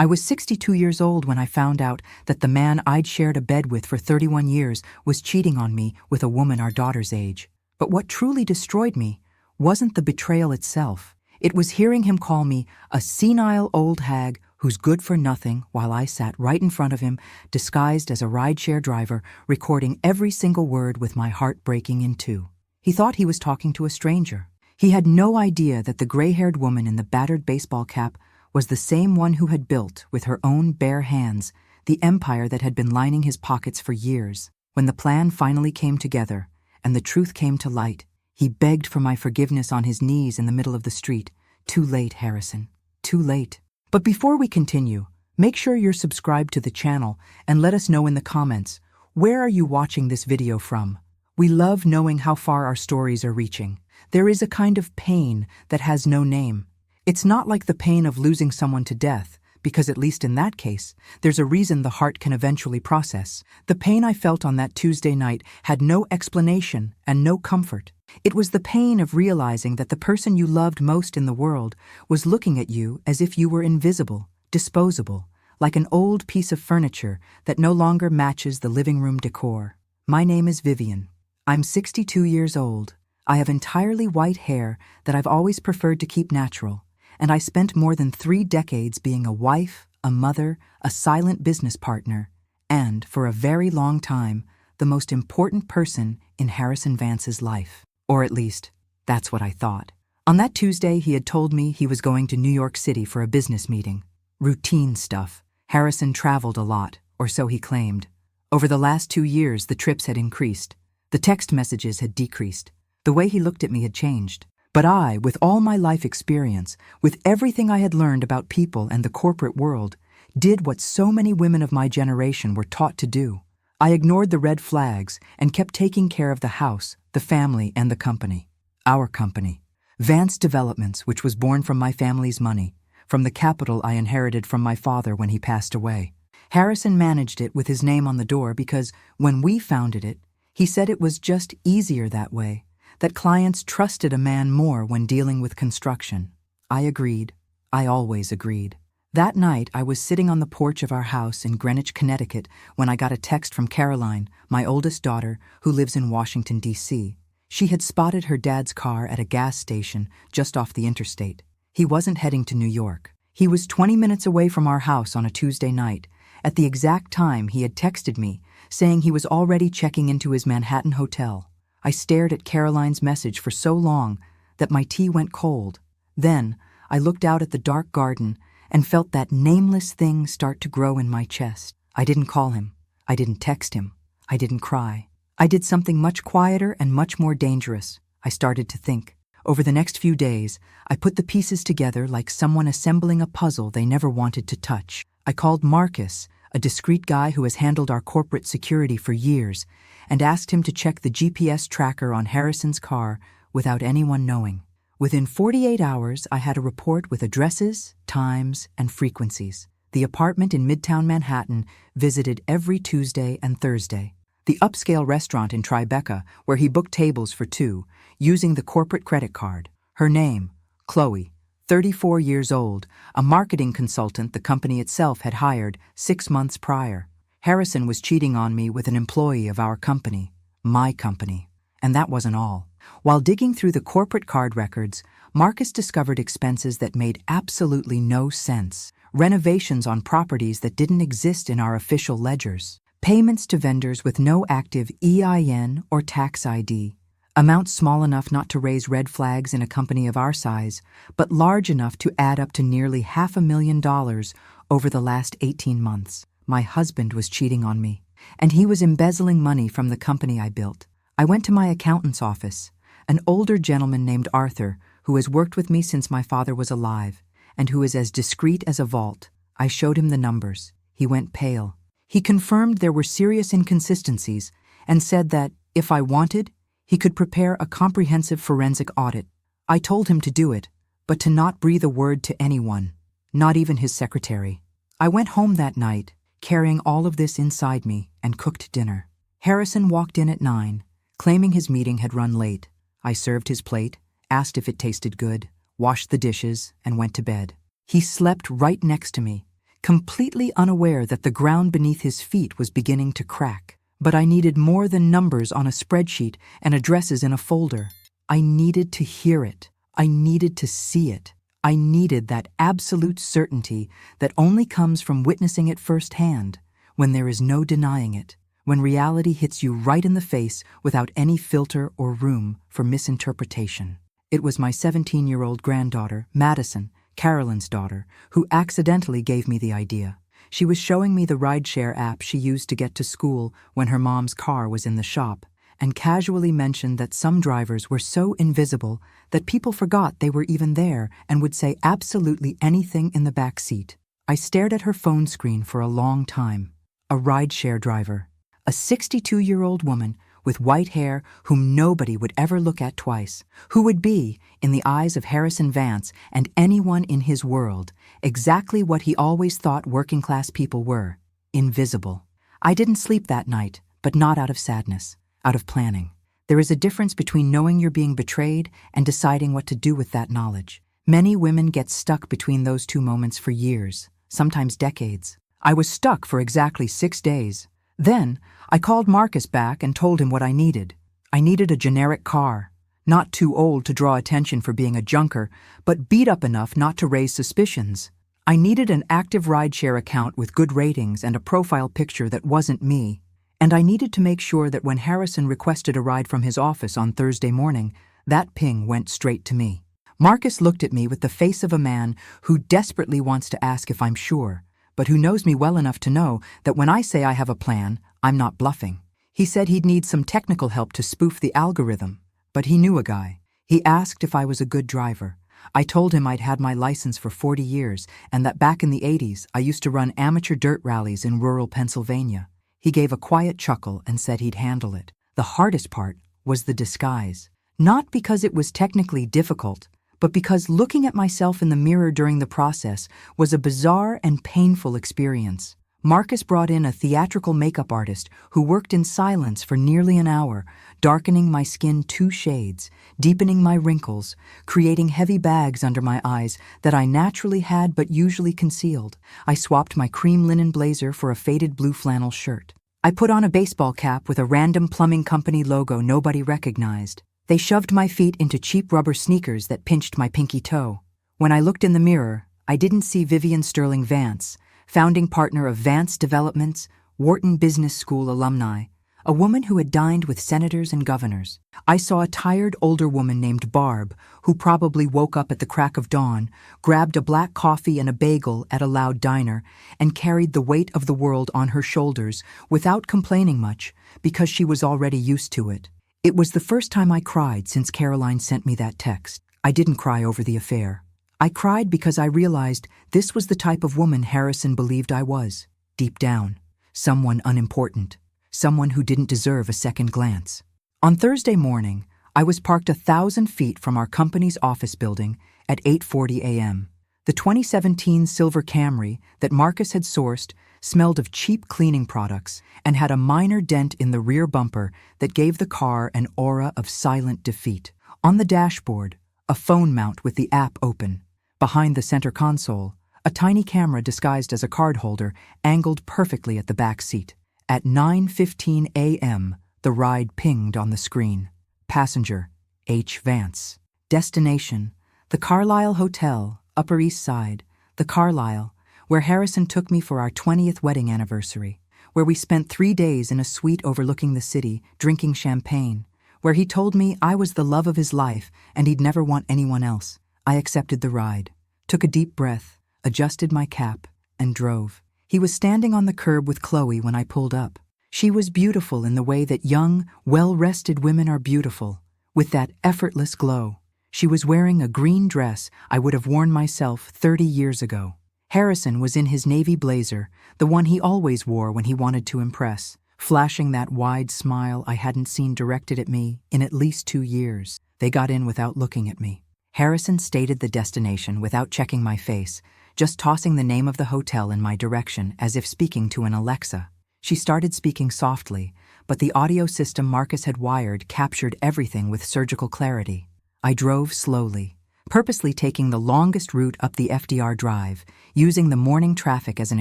I was 62 years old when I found out that the man I'd shared a bed with for 31 years was cheating on me with a woman our daughter's age. But what truly destroyed me wasn't the betrayal itself. It was hearing him call me a senile old hag who's good for nothing while I sat right in front of him, disguised as a rideshare driver, recording every single word with my heart breaking in two. He thought he was talking to a stranger. He had no idea that the gray-haired woman in the battered baseball cap was the same one who had built, with her own bare hands, the empire that had been lining his pockets for years. When the plan finally came together, and the truth came to light, he begged for my forgiveness on his knees in the middle of the street. Too late, Harrison. Too late. But before we continue, make sure you're subscribed to the channel and let us know in the comments, where are you watching this video from? We love knowing how far our stories are reaching. There is a kind of pain that has no name. It's not like the pain of losing someone to death, because at least in that case, there's a reason the heart can eventually process. The pain I felt on that Tuesday night had no explanation and no comfort. It was the pain of realizing that the person you loved most in the world was looking at you as if you were invisible, disposable, like an old piece of furniture that no longer matches the living room decor. My name is Vivian. I'm 62 years old. I have entirely white hair that I've always preferred to keep natural, and I spent more than 3 decades being a wife, a mother, a silent business partner, and, for a very long time, the most important person in Harrison Vance's life. Or at least, that's what I thought. On that Tuesday, he had told me he was going to New York City for a business meeting. Routine stuff. Harrison traveled a lot, or so he claimed. Over the last 2 years, the trips had increased. The text messages had decreased. The way he looked at me had changed. But I, with all my life experience, with everything I had learned about people and the corporate world, did what so many women of my generation were taught to do. I ignored the red flags and kept taking care of the house, the family, and the company. Our company. Vance Developments, which was born from my family's money, from the capital I inherited from my father when he passed away. Harrison managed it with his name on the door because, when we founded it, he said it was just easier that way, that clients trusted a man more when dealing with construction. I agreed. I always agreed. That night, I was sitting on the porch of our house in Greenwich, Connecticut, when I got a text from Caroline, my oldest daughter, who lives in Washington, D.C. She had spotted her dad's car at a gas station just off the interstate. He wasn't heading to New York. He was 20 minutes away from our house on a Tuesday night, at the exact time he had texted me, saying he was already checking into his Manhattan hotel. I stared at Caroline's message for so long that my tea went cold. Then, I looked out at the dark garden and felt that nameless thing start to grow in my chest. I didn't call him. I didn't text him. I didn't cry. I did something much quieter and much more dangerous. I started to think. Over the next few days, I put the pieces together like someone assembling a puzzle they never wanted to touch. I called Marcus, a discreet guy who has handled our corporate security for years, and asked him to check the GPS tracker on Harrison's car without anyone knowing. Within 48 hours, I had a report with addresses, times, and frequencies. The apartment in Midtown Manhattan visited every Tuesday and Thursday. The upscale restaurant in Tribeca, where he booked tables for 2, using the corporate credit card. Her name, Chloe, 34 years old, a marketing consultant the company itself had hired 6 months prior. Harrison was cheating on me with an employee of our company, my company. And that wasn't all. While digging through the corporate card records, Marcus discovered expenses that made absolutely no sense. Renovations on properties that didn't exist in our official ledgers. Payments to vendors with no active EIN or tax ID. Amounts small enough not to raise red flags in a company of our size, but large enough to add up to nearly $500,000 over the last 18 months. My husband was cheating on me, and he was embezzling money from the company I built. I went to my accountant's office, an older gentleman named Arthur, who has worked with me since my father was alive, and who is as discreet as a vault. I showed him the numbers. He went pale. He confirmed there were serious inconsistencies and said that, if I wanted, he could prepare a comprehensive forensic audit. I told him to do it, but to not breathe a word to anyone, not even his secretary. I went home that night, carrying all of this inside me, and cooked dinner. Harrison walked in at 9, claiming his meeting had run late. I served his plate, asked if it tasted good, washed the dishes, and went to bed. He slept right next to me, completely unaware that the ground beneath his feet was beginning to crack. But I needed more than numbers on a spreadsheet and addresses in a folder. I needed to hear it. I needed to see it. I needed that absolute certainty that only comes from witnessing it firsthand, when there is no denying it, when reality hits you right in the face without any filter or room for misinterpretation. It was my 17-year-old granddaughter, Madison, Carolyn's daughter, who accidentally gave me the idea. She was showing me the rideshare app she used to get to school when her mom's car was in the shop, and casually mentioned that some drivers were so invisible that people forgot they were even there and would say absolutely anything in the back seat. I stared at her phone screen for a long time. A rideshare driver. A 62-year-old woman with white hair whom nobody would ever look at twice, who would be, in the eyes of Harrison Vance and anyone in his world, exactly what he always thought working-class people were: invisible. I didn't sleep that night, but not out of sadness, out of planning. There is a difference between knowing you're being betrayed and deciding what to do with that knowledge. Many women get stuck between those two moments for years, sometimes decades. I was stuck for exactly 6 days. Then, I called Marcus back and told him what I needed. I needed a generic car, not too old to draw attention for being a junker, but beat up enough not to raise suspicions. I needed an active rideshare account with good ratings and a profile picture that wasn't me. And I needed to make sure that when Harrison requested a ride from his office on Thursday morning, that ping went straight to me. Marcus looked at me with the face of a man who desperately wants to ask if I'm sure, but who knows me well enough to know that when I say I have a plan, I'm not bluffing. He said he'd need some technical help to spoof the algorithm, but he knew a guy. He asked if I was a good driver. I told him I'd had my license for 40 years and that back in the 80s I used to run amateur dirt rallies in rural Pennsylvania. He gave a quiet chuckle and said he'd handle it. The hardest part was the disguise. Not because it was technically difficult, but because looking at myself in the mirror during the process was a bizarre and painful experience. Marcus brought in a theatrical makeup artist who worked in silence for nearly an hour, darkening my skin 2 shades, deepening my wrinkles, creating heavy bags under my eyes that I naturally had but usually concealed. I swapped my cream linen blazer for a faded blue flannel shirt. I put on a baseball cap with a random plumbing company logo nobody recognized. They shoved my feet into cheap rubber sneakers that pinched my pinky toe. When I looked in the mirror, I didn't see Vivian Sterling Vance, founding partner of Vance Developments, Wharton Business School alumni, a woman who had dined with senators and governors. I saw a tired older woman named Barb, who probably woke up at the crack of dawn, grabbed a black coffee and a bagel at a loud diner, and carried the weight of the world on her shoulders without complaining much, because she was already used to it. It was the first time I cried since Caroline sent me that text. I didn't cry over the affair. I cried because I realized this was the type of woman Harrison believed I was, deep down. Someone unimportant. Someone who didn't deserve a second glance. On Thursday morning, I was parked 1,000 feet from our company's office building at 8:40 a.m. The 2017 silver Camry that Marcus had sourced smelled of cheap cleaning products and had a minor dent in the rear bumper that gave the car an aura of silent defeat. On the dashboard, a phone mount with the app open. Behind the center console, a tiny camera disguised as a card holder angled perfectly at the back seat. At 9:15 a.m., the ride pinged on the screen. Passenger, H. Vance. Destination, the Carlisle Hotel, Upper East Side. The Carlisle, where Harrison took me for our 20th wedding anniversary, where we spent 3 days in a suite overlooking the city, drinking champagne, where he told me I was the love of his life and he'd never want anyone else. I accepted the ride, took a deep breath, adjusted my cap, and drove. He was standing on the curb with Chloe when I pulled up. She was beautiful in the way that young, well-rested women are beautiful, with that effortless glow. She was wearing a green dress I would have worn myself 30 years ago. Harrison was in his navy blazer, the one he always wore when he wanted to impress, flashing that wide smile I hadn't seen directed at me in at least 2 years. They got in without looking at me. Harrison stated the destination without checking my face, just tossing the name of the hotel in my direction as if speaking to an Alexa. She started speaking softly, but the audio system Marcus had wired captured everything with surgical clarity. I drove slowly, purposely taking the longest route up the FDR Drive, using the morning traffic as an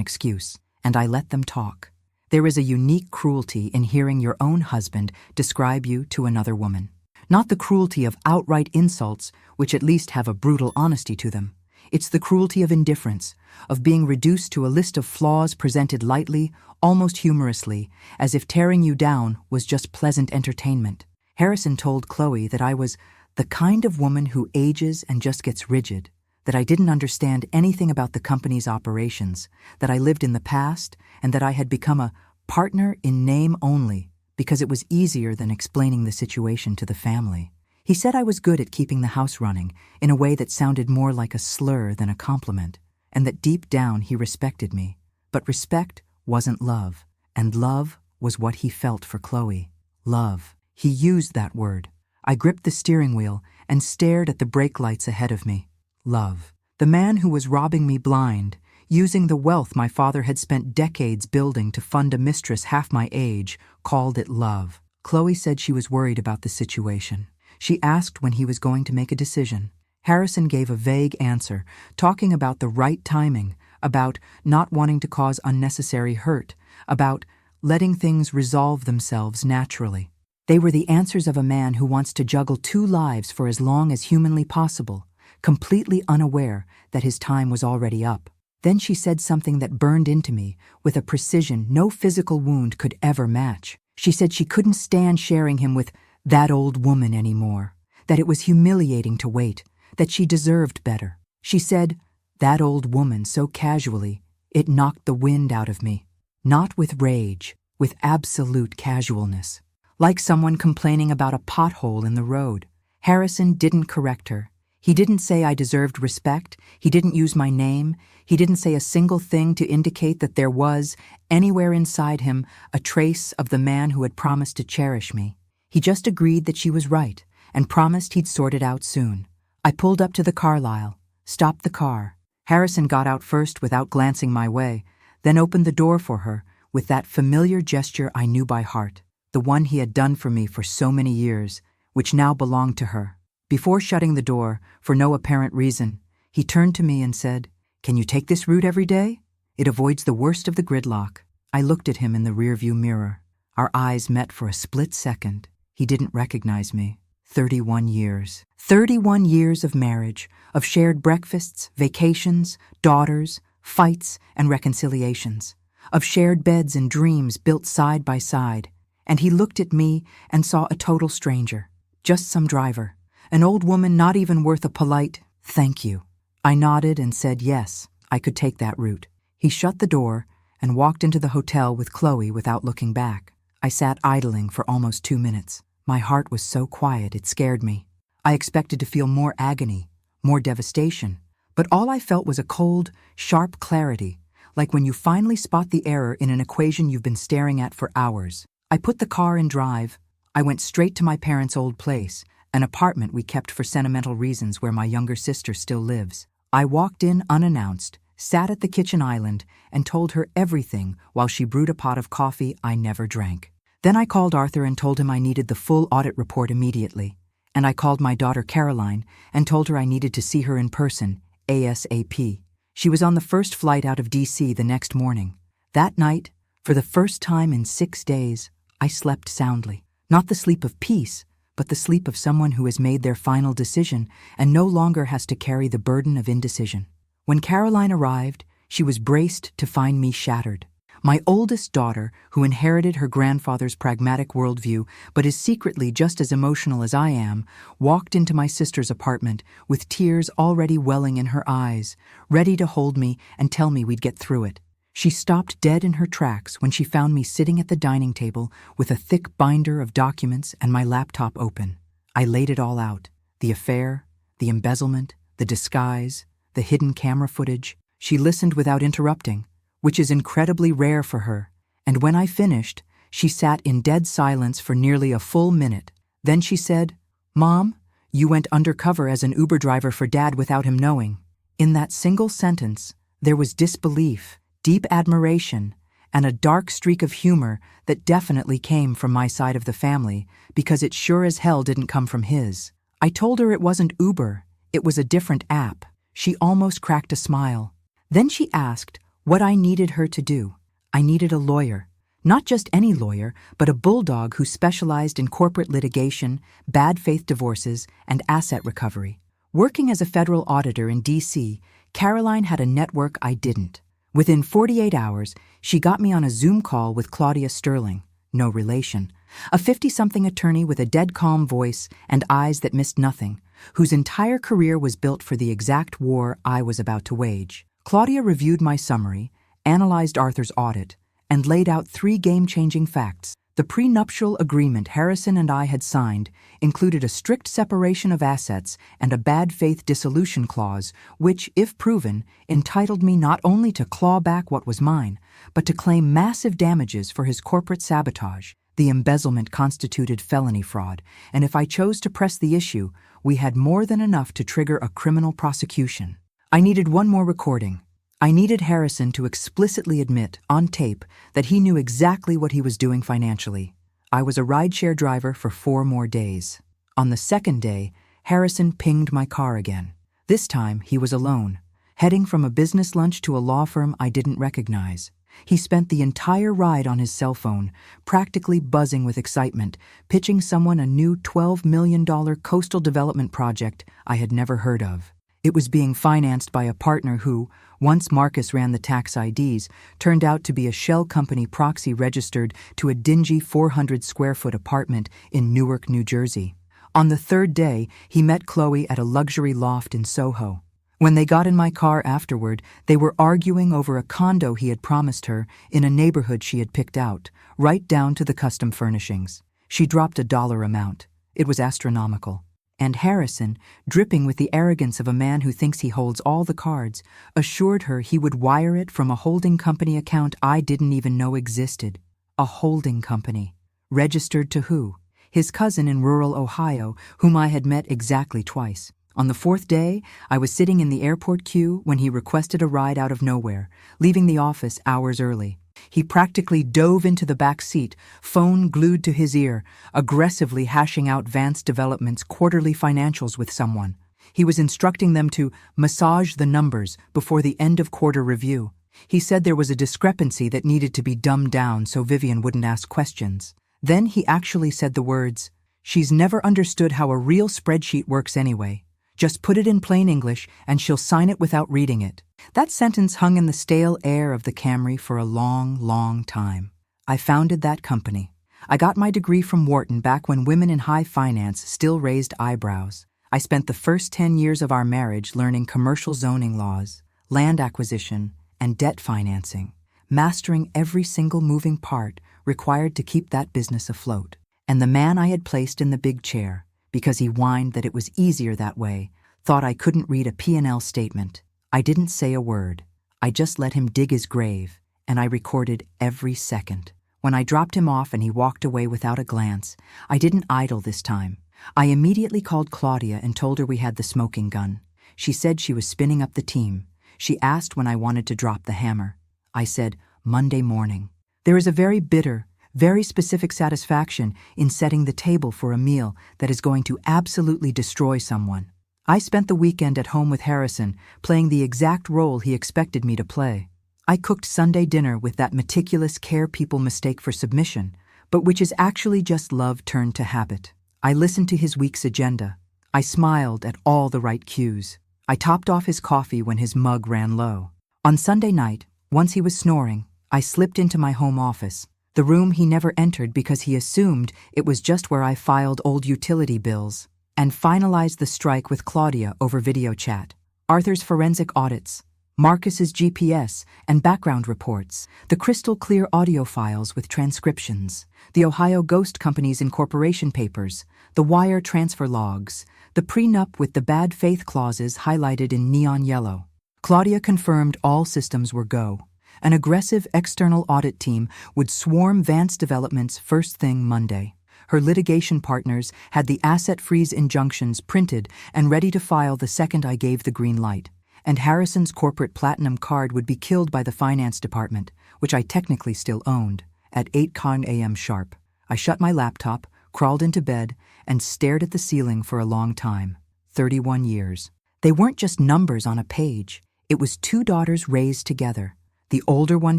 excuse, and I let them talk. There is a unique cruelty in hearing your own husband describe you to another woman. Not the cruelty of outright insults, which at least have a brutal honesty to them. It's the cruelty of indifference, of being reduced to a list of flaws presented lightly, almost humorously, as if tearing you down was just pleasant entertainment. Harrison told Chloe that I was the kind of woman who ages and just gets rigid, that I didn't understand anything about the company's operations, that I lived in the past, and that I had become a partner in name only because it was easier than explaining the situation to the family. He said I was good at keeping the house running in a way that sounded more like a slur than a compliment, and that deep down he respected me. But respect wasn't love, and love was what he felt for Chloe. Love. He used that word. I gripped the steering wheel and stared at the brake lights ahead of me. Love. The man who was robbing me blind, using the wealth my father had spent decades building to fund a mistress half my age, called it love. Chloe said she was worried about the situation. She asked when he was going to make a decision. Harrison gave a vague answer, talking about the right timing, about not wanting to cause unnecessary hurt, about letting things resolve themselves naturally. They were the answers of a man who wants to juggle two lives for as long as humanly possible, completely unaware that his time was already up. Then she said something that burned into me with a precision no physical wound could ever match. She said she couldn't stand sharing him with that old woman anymore, that it was humiliating to wait, that she deserved better. She said, that old woman, so casually, it knocked the wind out of me. Not with rage, with absolute casualness. Like someone complaining about a pothole in the road. Harrison didn't correct her. He didn't say I deserved respect. He didn't use my name. He didn't say a single thing to indicate that there was, anywhere inside him, a trace of the man who had promised to cherish me. He just agreed that she was right and promised he'd sort it out soon. I pulled up to the Carlisle, stopped the car. Harrison got out first without glancing my way, then opened the door for her with that familiar gesture I knew by heart, the one he had done for me for so many years, which now belonged to her. Before shutting the door, for no apparent reason, he turned to me and said, "Can you take this route every day? It avoids the worst of the gridlock." I looked at him in the rearview mirror. Our eyes met for a split second. He didn't recognize me. 31 years. 31 years of marriage, of shared breakfasts, vacations, daughters, fights, and reconciliations, of shared beds and dreams built side by side. And he looked at me and saw a total stranger, just some driver, an old woman not even worth a polite thank you. I nodded and said yes, I could take that route. He shut the door and walked into the hotel with Chloe without looking back. I sat idling for almost 2 minutes. My heart was so quiet it scared me. I expected to feel more agony, more devastation, but all I felt was a cold, sharp clarity, like when you finally spot the error in an equation you've been staring at for hours. I put the car in drive. I went straight to my parents' old place, an apartment we kept for sentimental reasons where my younger sister still lives. I walked in unannounced, sat at the kitchen island, and told her everything while she brewed a pot of coffee I never drank. Then I called Arthur and told him I needed the full audit report immediately. And I called my daughter Caroline and told her I needed to see her in person, ASAP. She was on the first flight out of DC the next morning. That night, for the first time in 6 days, I slept soundly. Not the sleep of peace, but the sleep of someone who has made their final decision and no longer has to carry the burden of indecision. When Caroline arrived, she was braced to find me shattered. My oldest daughter, who inherited her grandfather's pragmatic worldview but is secretly just as emotional as I am, walked into my sister's apartment with tears already welling in her eyes, ready to hold me and tell me we'd get through it. She stopped dead in her tracks when she found me sitting at the dining table with a thick binder of documents and my laptop open. I laid it all out: the affair, the embezzlement, the disguise, the hidden camera footage. She listened without interrupting, which is incredibly rare for her, and when I finished, she sat in dead silence for nearly a full minute. Then she said, "Mom, you went undercover as an Uber driver for Dad without him knowing." In that single sentence, there was disbelief, deep admiration, and a dark streak of humor that definitely came from my side of the family because it sure as hell didn't come from his. I told her it wasn't Uber, It was a different app. She almost cracked a smile. Then she asked what I needed her to do. I needed a lawyer. Not just any lawyer, but a bulldog who specialized in corporate litigation, bad faith divorces, and asset recovery. Working as a federal auditor in D.C., Caroline had a network I didn't. Within 48 hours, she got me on a Zoom call with Claudia Sterling, no relation, a 50-something attorney with a dead calm voice and eyes that missed nothing, whose entire career was built for the exact war I was about to wage. Claudia reviewed my summary, analyzed Arthur's audit, and laid out 3 game-changing facts. The prenuptial agreement Harrison and I had signed included a strict separation of assets and a bad faith dissolution clause, which, if proven, entitled me not only to claw back what was mine, but to claim massive damages for his corporate sabotage. The embezzlement constituted felony fraud, and if I chose to press the issue, we had more than enough to trigger a criminal prosecution. I needed one more recording. I needed Harrison to explicitly admit, on tape, that he knew exactly what he was doing financially. I was a rideshare driver for 4 more days. On the 2nd day, Harrison pinged my car again. This time, he was alone, heading from a business lunch to a law firm I didn't recognize. He spent the entire ride on his cell phone, practically buzzing with excitement, pitching someone a new $12 million coastal development project I had never heard of. It was being financed by a partner who, once Marcus ran the tax IDs, turned out to be a shell company proxy registered to a dingy 400-square-foot apartment in Newark, New Jersey. On the 3rd day, he met Chloe at a luxury loft in Soho. When they got in my car afterward, they were arguing over a condo he had promised her in a neighborhood she had picked out, right down to the custom furnishings. She dropped a dollar amount. It was astronomical. And Harrison, dripping with the arrogance of a man who thinks he holds all the cards, assured her he would wire it from a holding company account I didn't even know existed. A holding company. Registered to who? His cousin in rural Ohio, whom I had met exactly twice. On the 4th day, I was sitting in the airport queue when he requested a ride out of nowhere, leaving the office hours early. He practically dove into the back seat, phone glued to his ear, aggressively hashing out Vance Development's quarterly financials with someone. He was instructing them to massage the numbers before the end-of-quarter review. He said there was a discrepancy that needed to be dumbed down so Vivian wouldn't ask questions. Then he actually said the words, "She's never understood how a real spreadsheet works anyway. Just put it in plain English and she'll sign it without reading it." That sentence hung in the stale air of the Camry for a long, long time. I founded that company. I got my degree from Wharton back when women in high finance still raised eyebrows. I spent the first 10 years of our marriage learning commercial zoning laws, land acquisition, and debt financing, mastering every single moving part required to keep that business afloat. And the man I had placed in the big chair, because he whined that it was easier that way, thought I couldn't read a P&L statement. I didn't say a word. I just let him dig his grave, and I recorded every second. When I dropped him off and he walked away without a glance, I didn't idle this time. I immediately called Claudia and told her we had the smoking gun. She said she was spinning up the team. She asked when I wanted to drop the hammer. I said, Monday morning. There is a very bitter, very specific satisfaction in setting the table for a meal that is going to absolutely destroy someone. I spent the weekend at home with Harrison, playing the exact role he expected me to play. I cooked Sunday dinner with that meticulous care people mistake for submission, but which is actually just love turned to habit. I listened to his week's agenda. I smiled at all the right cues. I topped off his coffee when his mug ran low. On Sunday night, once he was snoring, I slipped into my home office, the room he never entered because he assumed it was just where I filed old utility bills, and finalized the strike with Claudia over video chat. Arthur's forensic audits, Marcus's GPS and background reports, the crystal-clear audio files with transcriptions, the Ohio Ghost Company's incorporation papers, the wire transfer logs, the prenup with the bad faith clauses highlighted in neon yellow. Claudia confirmed all systems were go. An aggressive external audit team would swarm Vance Development's first thing Monday. Her litigation partners had the asset freeze injunctions printed and ready to file the second I gave the green light. And Harrison's corporate platinum card would be killed by the finance department, which I technically still owned, at 8 a.m. sharp. I shut my laptop, crawled into bed, and stared at the ceiling for a long time. 31 years. They weren't just numbers on a page. It was two daughters raised together. The older one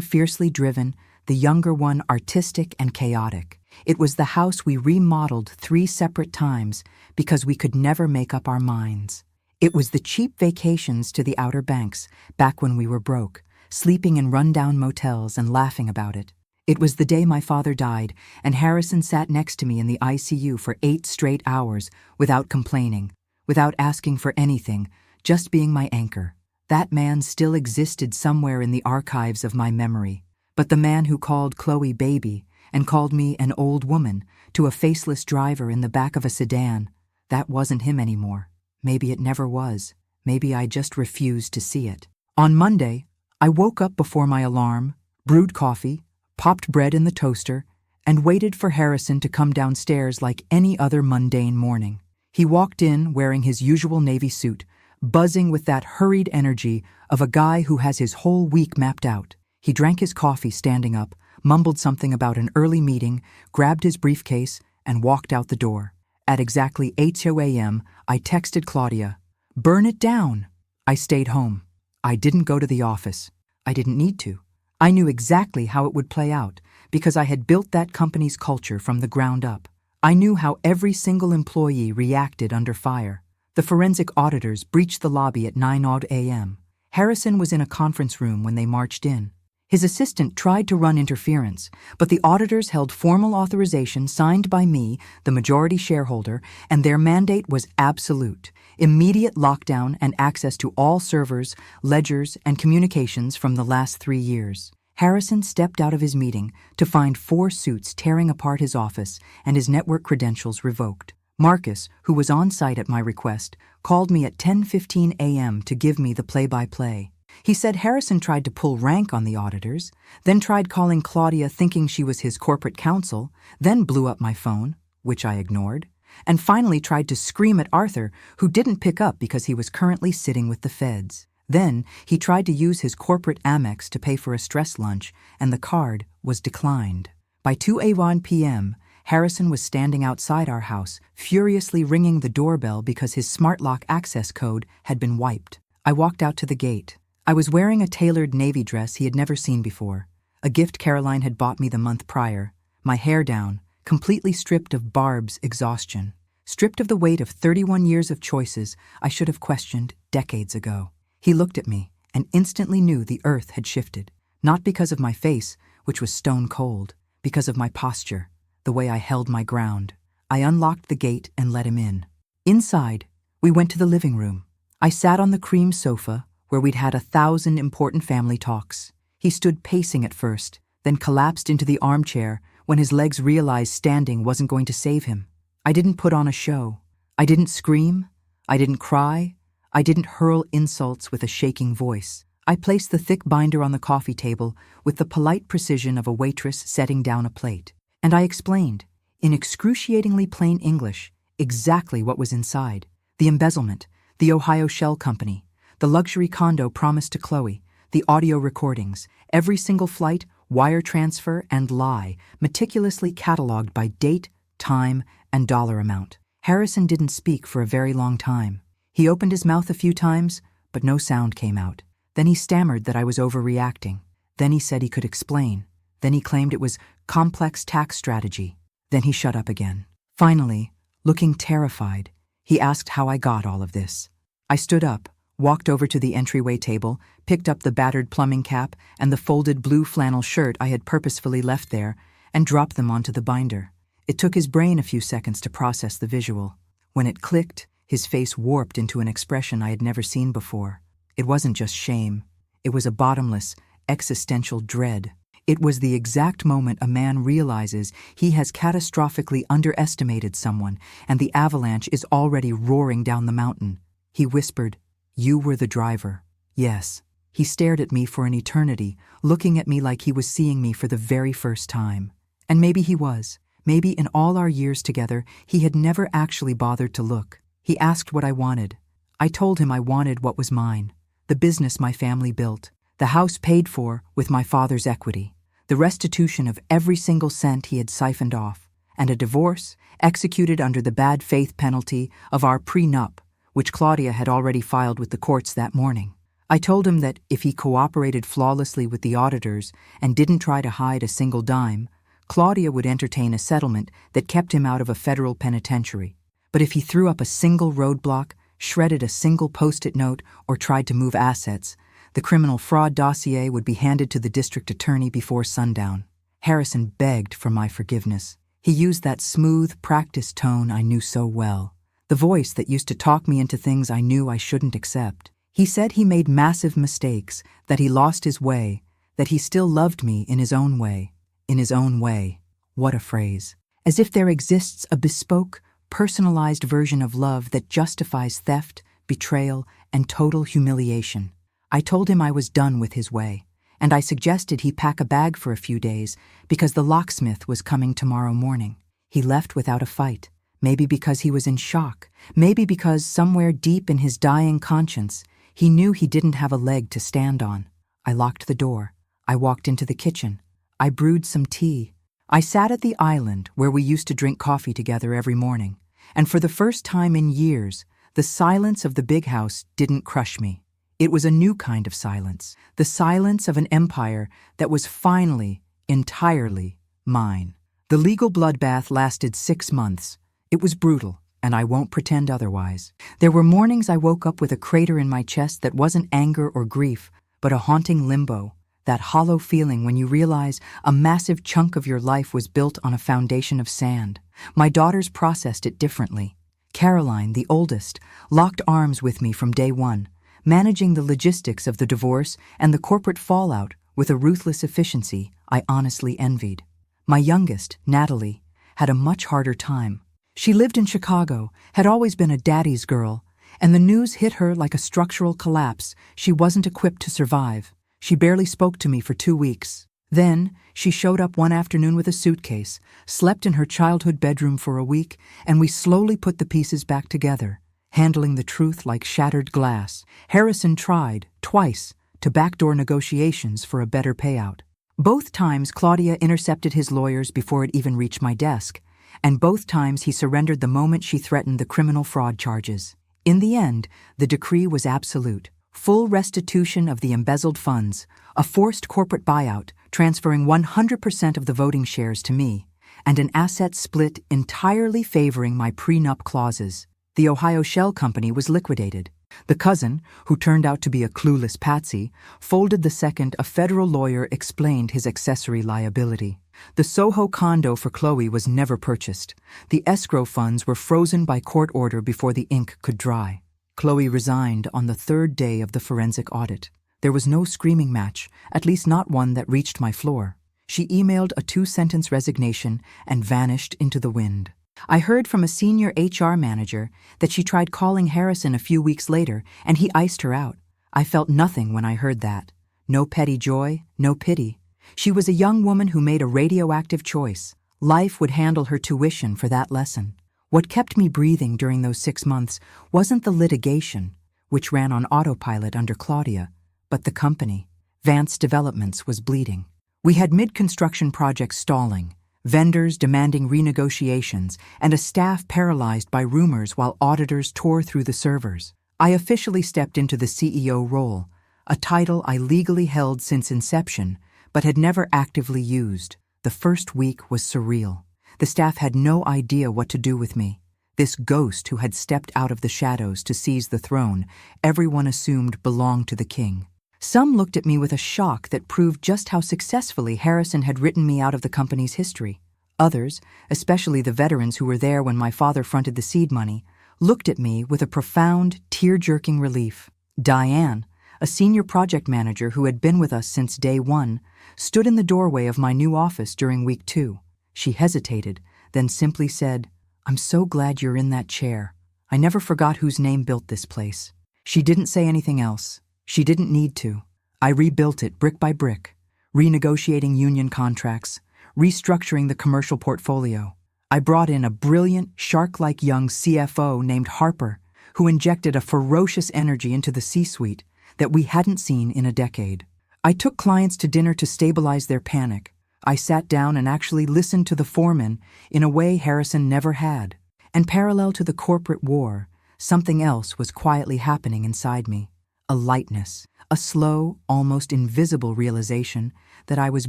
fiercely driven, the younger one artistic and chaotic. It was the house we remodeled 3 separate times because we could never make up our minds. It was the cheap vacations to the Outer Banks, back when we were broke, sleeping in rundown motels and laughing about it. It was the day my father died, and Harrison sat next to me in the ICU for 8 straight hours without complaining, without asking for anything, just being my anchor. That man still existed somewhere in the archives of my memory. But the man who called Chloe baby and called me an old woman to a faceless driver in the back of a sedan, that wasn't him anymore. Maybe it never was. Maybe I just refused to see it. On Monday, I woke up before my alarm, brewed coffee, popped bread in the toaster, and waited for Harrison to come downstairs like any other mundane morning. He walked in wearing his usual navy suit, buzzing with that hurried energy of a guy who has his whole week mapped out. He drank his coffee standing up, mumbled something about an early meeting, grabbed his briefcase, and walked out the door. At exactly 8 a.m., I texted Claudia, "Burn it down." I stayed home. I didn't go to the office. I didn't need to. I knew exactly how it would play out because I had built that company's culture from the ground up. I knew how every single employee reacted under fire. The forensic auditors breached the lobby at 9 a.m. Harrison was in a conference room when they marched in. His assistant tried to run interference, but the auditors held formal authorization signed by me, the majority shareholder, and their mandate was absolute: immediate lockdown and access to all servers, ledgers, and communications from the last 3 years. Harrison stepped out of his meeting to find 4 suits tearing apart his office and his network credentials revoked. Marcus, who was on site at my request, called me at 10:15 a.m. to give me the play-by-play. He said Harrison tried to pull rank on the auditors, then tried calling Claudia thinking she was his corporate counsel, then blew up my phone, which I ignored, and finally tried to scream at Arthur, who didn't pick up because he was currently sitting with the feds. Then he tried to use his corporate Amex to pay for a stress lunch, and the card was declined. By 2:01 p.m., Harrison was standing outside our house, furiously ringing the doorbell because his smart lock access code had been wiped. I walked out to the gate. I was wearing a tailored navy dress he had never seen before, a gift Caroline had bought me the month prior, my hair down, completely stripped of Barb's exhaustion, stripped of the weight of 31 years of choices I should have questioned decades ago. He looked at me and instantly knew the earth had shifted, not because of my face, which was stone cold, because of my posture, the way I held my ground. I unlocked the gate and let him in. Inside, we went to the living room. I sat on the cream sofa, where we'd had 1,000 important family talks. He stood pacing at first, then collapsed into the armchair when his legs realized standing wasn't going to save him. I didn't put on a show. I didn't scream. I didn't cry. I didn't hurl insults with a shaking voice. I placed the thick binder on the coffee table with the polite precision of a waitress setting down a plate. And I explained, in excruciatingly plain English, exactly what was inside: the embezzlement, the Ohio Shell Company, the luxury condo promised to Chloe, the audio recordings, every single flight, wire transfer, and lie, meticulously cataloged by date, time, and dollar amount. Harrison didn't speak for a very long time. He opened his mouth a few times, but no sound came out. Then he stammered that I was overreacting. Then he said he could explain. Then he claimed it was complex tax strategy. Then he shut up again. Finally, looking terrified, he asked how I got all of this. I stood up, walked over to the entryway table, picked up the battered plumbing cap and the folded blue flannel shirt I had purposefully left there, and dropped them onto the binder. It took his brain a few seconds to process the visual. When it clicked, his face warped into an expression I had never seen before. It wasn't just shame. It was a bottomless, existential dread. It was the exact moment a man realizes he has catastrophically underestimated someone and the avalanche is already roaring down the mountain. He whispered, "You were the driver." Yes. He stared at me for an eternity, looking at me like he was seeing me for the very first time. And maybe he was. Maybe in all our years together, he had never actually bothered to look. He asked what I wanted. I told him I wanted what was mine, the business my family built, the house paid for with my father's equity, the restitution of every single cent he had siphoned off, and a divorce executed under the bad faith penalty of our prenup, which Claudia had already filed with the courts that morning. I told him that if he cooperated flawlessly with the auditors and didn't try to hide a single dime, Claudia would entertain a settlement that kept him out of a federal penitentiary. But if he threw up a single roadblock, shredded a single post-it note, or tried to move assets, the criminal fraud dossier would be handed to the district attorney before sundown. Harrison begged for my forgiveness. He used that smooth, practiced tone I knew so well, the voice that used to talk me into things I knew I shouldn't accept. He said he made massive mistakes, that he lost his way, that he still loved me in his own way. In his own way. What a phrase. As if there exists a bespoke, personalized version of love that justifies theft, betrayal, and total humiliation. I told him I was done with his way, and I suggested he pack a bag for a few days because the locksmith was coming tomorrow morning. He left without a fight, maybe because he was in shock, maybe because somewhere deep in his dying conscience, he knew he didn't have a leg to stand on. I locked the door. I walked into the kitchen. I brewed some tea. I sat at the island where we used to drink coffee together every morning, and for the first time in years, the silence of the big house didn't crush me. It was a new kind of silence, the silence of an empire that was finally, entirely mine. The legal bloodbath lasted 6 months. It was brutal, and I won't pretend otherwise. There were mornings I woke up with a crater in my chest that wasn't anger or grief, but a haunting limbo, that hollow feeling when you realize a massive chunk of your life was built on a foundation of sand. My daughters processed it differently. Caroline, the oldest, locked arms with me from day one, managing the logistics of the divorce and the corporate fallout with a ruthless efficiency I honestly envied. My youngest, Natalie, had a much harder time. She lived in Chicago, had always been a daddy's girl, and the news hit her like a structural collapse she wasn't equipped to survive. She barely spoke to me for 2 weeks. Then, she showed up one afternoon with a suitcase, slept in her childhood bedroom for a week, and we slowly put the pieces back together, handling the truth like shattered glass. Harrison tried, twice, to backdoor negotiations for a better payout. Both times Claudia intercepted his lawyers before it even reached my desk, and both times he surrendered the moment she threatened the criminal fraud charges. In the end, the decree was absolute. Full restitution of the embezzled funds, a forced corporate buyout transferring 100% of the voting shares to me, and an asset split entirely favoring my prenup clauses. The Ohio Shell Company was liquidated. The cousin, who turned out to be a clueless patsy, folded the second a federal lawyer explained his accessory liability. The Soho condo for Chloe was never purchased. The escrow funds were frozen by court order before the ink could dry. Chloe resigned on the 3rd day of the forensic audit. There was no screaming match, at least not one that reached my floor. She emailed a 2-sentence resignation and vanished into the wind. I heard from a senior HR manager that she tried calling Harrison a few weeks later and he iced her out. I felt nothing when I heard that. No petty joy, no pity. She was a young woman who made a radioactive choice. Life would handle her tuition for that lesson. What kept me breathing during those 6 months wasn't the litigation, which ran on autopilot under Claudia, but the company. Vance Developments was bleeding. We had mid-construction projects stalling, vendors demanding renegotiations, and a staff paralyzed by rumors while auditors tore through the servers. I officially stepped into the CEO role, a title I legally held since inception, but had never actively used. The first week was surreal. The staff had no idea what to do with me. This ghost who had stepped out of the shadows to seize the throne, everyone assumed belonged to the king. Some looked at me with a shock that proved just how successfully Harrison had written me out of the company's history. Others, especially the veterans who were there when my father fronted the seed money, looked at me with a profound, tear-jerking relief. Diane, a senior project manager who had been with us since day one, stood in the doorway of my new office during week 2. She hesitated, then simply said, "I'm so glad you're in that chair. I never forgot whose name built this place." She didn't say anything else. She didn't need to. I rebuilt it brick by brick, renegotiating union contracts, restructuring the commercial portfolio. I brought in a brilliant, shark-like young CFO named Harper, who injected a ferocious energy into the C-suite that we hadn't seen in a decade. I took clients to dinner to stabilize their panic. I sat down and actually listened to the foreman in a way Harrison never had. And parallel to the corporate war, something else was quietly happening inside me. A lightness, a slow, almost invisible realization that I was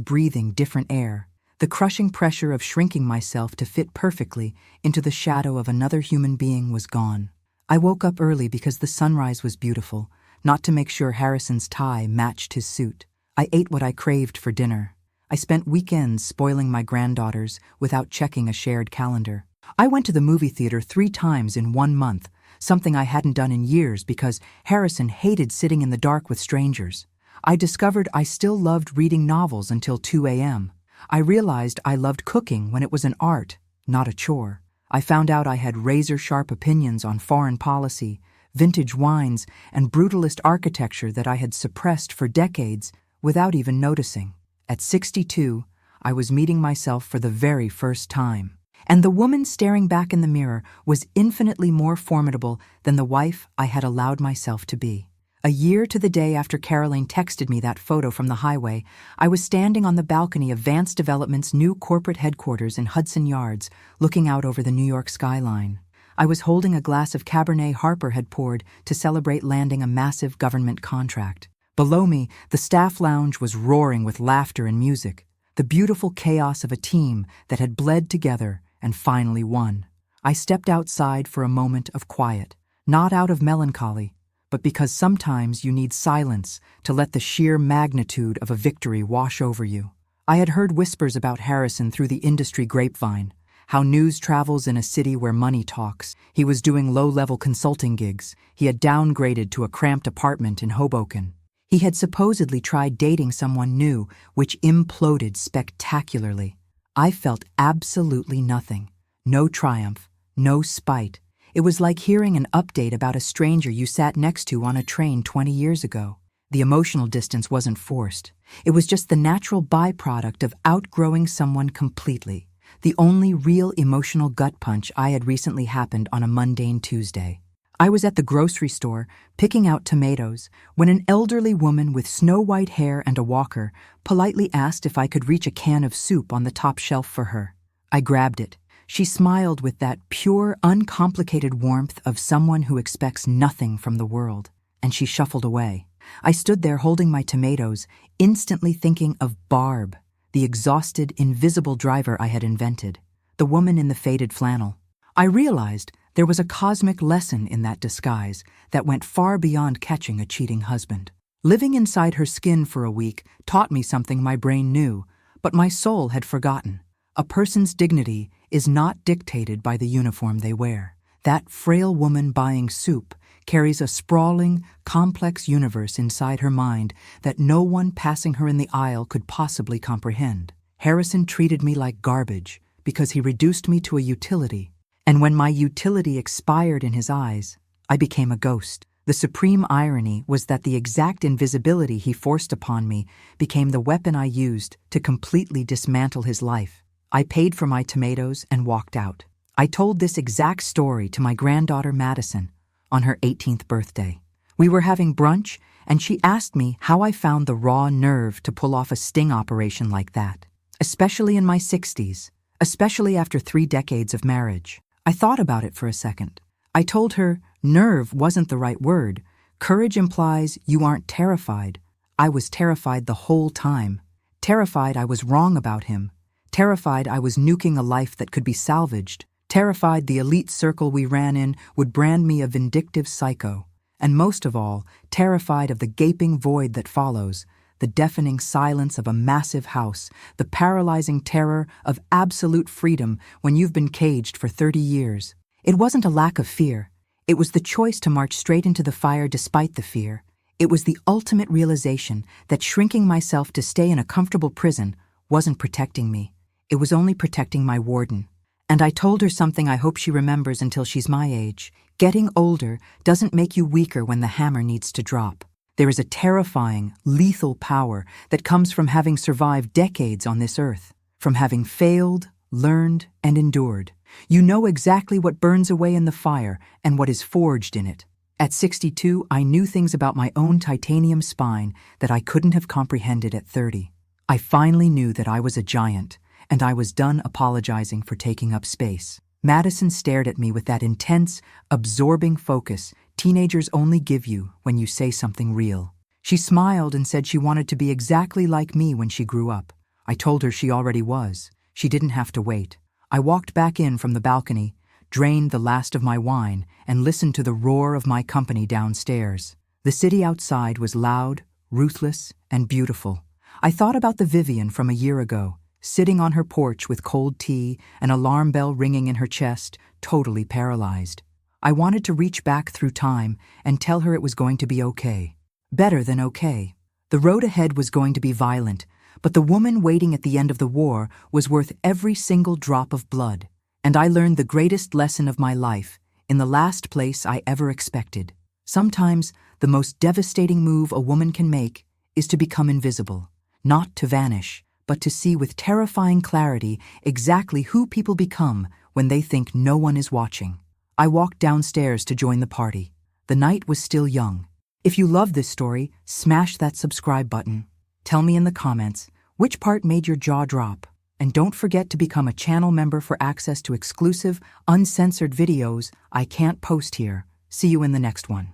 breathing different air. The crushing pressure of shrinking myself to fit perfectly into the shadow of another human being was gone. I woke up early because the sunrise was beautiful, not to make sure Harrison's tie matched his suit. I ate what I craved for dinner. I spent weekends spoiling my granddaughters without checking a shared calendar. I went to the movie theater 3 times in 1 month, something I hadn't done in years because Harrison hated sitting in the dark with strangers. I discovered I still loved reading novels until 2 a.m. I realized I loved cooking when it was an art, not a chore. I found out I had razor-sharp opinions on foreign policy, vintage wines, and brutalist architecture that I had suppressed for decades without even noticing. At 62, I was meeting myself for the very first time. And the woman staring back in the mirror was infinitely more formidable than the wife I had allowed myself to be. A year to the day after Caroline texted me that photo from the highway, I was standing on the balcony of Vance Development's new corporate headquarters in Hudson Yards, looking out over the New York skyline. I was holding a glass of Cabernet Harper had poured to celebrate landing a massive government contract. Below me, the staff lounge was roaring with laughter and music, the beautiful chaos of a team that had bled together and finally won. I stepped outside for a moment of quiet, not out of melancholy, but because sometimes you need silence to let the sheer magnitude of a victory wash over you. I had heard whispers about Harrison through the industry grapevine, how news travels in a city where money talks. He was doing low-level consulting gigs. He had downgraded to a cramped apartment in Hoboken. He had supposedly tried dating someone new, which imploded spectacularly. I felt absolutely nothing. No triumph, no spite. It was like hearing an update about a stranger you sat next to on a train 20 years ago. The emotional distance wasn't forced. It was just the natural byproduct of outgrowing someone completely. The only real emotional gut punch I had recently happened on a mundane Tuesday. I was at the grocery store, picking out tomatoes, when an elderly woman with snow-white hair and a walker politely asked if I could reach a can of soup on the top shelf for her. I grabbed it. She smiled with that pure, uncomplicated warmth of someone who expects nothing from the world, and she shuffled away. I stood there holding my tomatoes, instantly thinking of Barb, the exhausted, invisible driver I had invented, the woman in the faded flannel. I realized there was a cosmic lesson in that disguise that went far beyond catching a cheating husband. Living inside her skin for a week taught me something my brain knew, but my soul had forgotten. A person's dignity is not dictated by the uniform they wear. That frail woman buying soup carries a sprawling, complex universe inside her mind that no one passing her in the aisle could possibly comprehend. Harrison treated me like garbage because he reduced me to a utility. And when my utility expired in his eyes, I became a ghost. The supreme irony was that the exact invisibility he forced upon me became the weapon I used to completely dismantle his life. I paid for my tomatoes and walked out. I told this exact story to my granddaughter Madison on her 18th birthday. We were having brunch, and she asked me how I found the raw nerve to pull off a sting operation like that, especially in my 60s, especially after 3 decades of marriage. I thought about it for a second. I told her nerve wasn't the right word. Courage implies you aren't terrified. I was terrified the whole time. Terrified I was wrong about him. Terrified I was nuking a life that could be salvaged. Terrified the elite circle we ran in would brand me a vindictive psycho. And most of all, terrified of the gaping void that follows, the deafening silence of a massive house, the paralyzing terror of absolute freedom when you've been caged for 30 years. It wasn't a lack of fear. It was the choice to march straight into the fire despite the fear. It was the ultimate realization that shrinking myself to stay in a comfortable prison wasn't protecting me. It was only protecting my warden. And I told her something I hope she remembers until she's my age. Getting older doesn't make you weaker when the hammer needs to drop. There is a terrifying, lethal power that comes from having survived decades on this earth, from having failed, learned, and endured. You know exactly what burns away in the fire and what is forged in it. At 62, I knew things about my own titanium spine that I couldn't have comprehended at 30. I finally knew that I was a giant, and I was done apologizing for taking up space. Madison stared at me with that intense, absorbing focus teenagers only give you when you say something real. She smiled and said she wanted to be exactly like me when she grew up. I told her she already was. She didn't have to wait. I walked back in from the balcony, drained the last of my wine, and listened to the roar of my company downstairs. The city outside was loud, ruthless, and beautiful. I thought about the Vivian from a year ago, sitting on her porch with cold tea, an alarm bell ringing in her chest, totally paralyzed. I wanted to reach back through time and tell her it was going to be okay. Better than okay. The road ahead was going to be violent, but the woman waiting at the end of the war was worth every single drop of blood. And I learned the greatest lesson of my life, in the last place I ever expected. Sometimes, the most devastating move a woman can make is to become invisible. Not to vanish, but to see with terrifying clarity exactly who people become when they think no one is watching. I walked downstairs to join the party. The night was still young. If you love this story, smash that subscribe button. Tell me in the comments which part made your jaw drop. And don't forget to become a channel member for access to exclusive, uncensored videos I can't post here. See you in the next one.